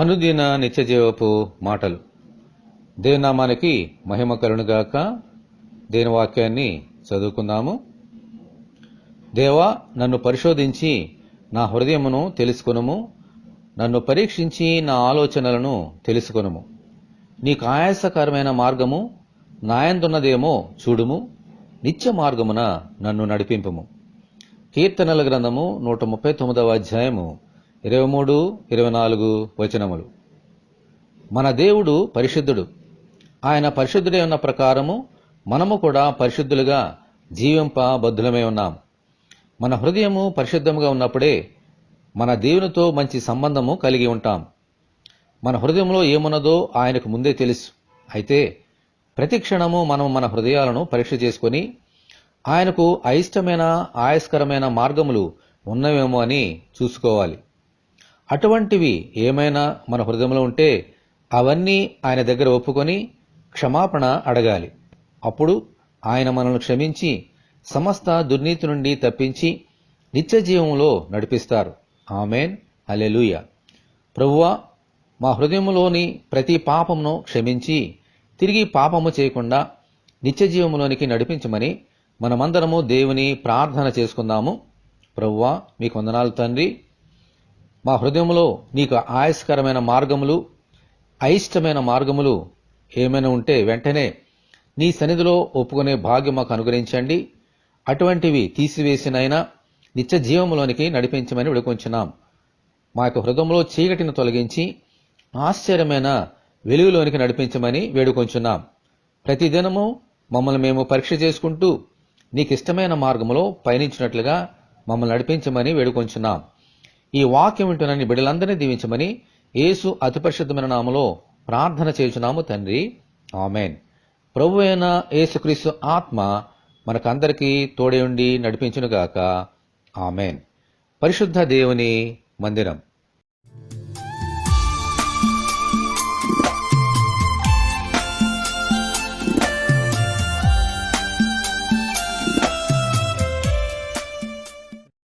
అనుదిన నిత్యజీవపు మాటలు. దేవునామానికి మహిమ కలుగునుగాక. దేవుని వాక్యాన్ని చదువుకుందాము. దేవా, నన్ను పరిశోధించి నా హృదయమును తెలుసుకొనుము. నన్ను పరీక్షించి నా ఆలోచనలను తెలుసుకొనుము. నీకు ఆయాసకరమైన మార్గము నాయందున్నదేమో చూడుము. నిత్య మార్గమున నన్ను నడిపింపుము. కీర్తనల గ్రంథము 139వ అధ్యాయము 23, 24 వచనములు. మన దేవుడు పరిశుద్ధుడు. ఆయన పరిశుద్ధుడే ఉన్న ప్రకారము మనము కూడా పరిశుద్ధులుగా జీవింపబద్ధులమై ఉన్నాం. మన హృదయము పరిశుద్ధముగా ఉన్నప్పుడే మన దేవునితో మంచి సంబంధము కలిగి ఉంటాం. మన హృదయంలో ఏమున్నదో ఆయనకు ముందే తెలుసు. అయితే ప్రతి క్షణము మనం మన హృదయాలను పరీక్ష చేసుకుని ఆయనకు అయిష్టమైన ఆయస్కరమైన మార్గములు ఉన్నవేమో అని చూసుకోవాలి. అటువంటివి ఏమైనా మన హృదయంలో ఉంటే అవన్నీ ఆయన దగ్గర ఒప్పుకొని క్షమాపణ అడగాలి. అప్పుడు ఆయన మనల్ని క్షమించి సమస్త దుర్నీతి నుండి తప్పించి నిత్య జీవంలో నడిపిస్తారు. ఆమేన్, హల్లెలూయా. ప్రభువా, మా హృదయంలోని ప్రతి పాపమును క్షమించి తిరిగి పాపము చేయకుండా నిత్య జీవములోనికి నడిపించమని మనమందరము దేవుని ప్రార్థన చేసుకుందాము. ప్రభువా, మీకు వందనాలు తండ్రి. మా హృదయంలో నీకు ఆయస్కరమైన మార్గములు, అయిష్టమైన మార్గములు ఏమైనా ఉంటే వెంటనే నీ సన్నిధిలో ఒప్పుకునే భాగ్యం మాకు అనుగ్రహించండి. అటువంటివి తీసివేసినైనా నిత్య జీవములోనికి నడిపించమని వేడుకొంచున్నాం. మా యొక్క హృదయంలో చీకటిని తొలగించి ఆశ్చర్యమైన వెలుగులోనికి నడిపించమని వేడుకొంచున్నాం. ప్రతిదినము మమ్మల్ని మేము పరీక్ష చేసుకుంటూ నీకిష్టమైన మార్గములో పయనించినట్లుగా మమ్మల్ని నడిపించమని వేడుకొంచున్నాం. ఈ వాక్యం వింటున్న బిడ్డలందరినీ దీవించమని యేసు అతి పరిశుద్ధమైన నామములో ప్రార్థన చేయుచున్నాము తండ్రి, ఆమేన్. ప్రభు అయిన యేసుక్రీస్తు ఆత్మ మనకందరికీ తోడే ఉండి నడిపించునుగాక. ఆమేన్. పరిశుద్ధ దేవుని మందిరం.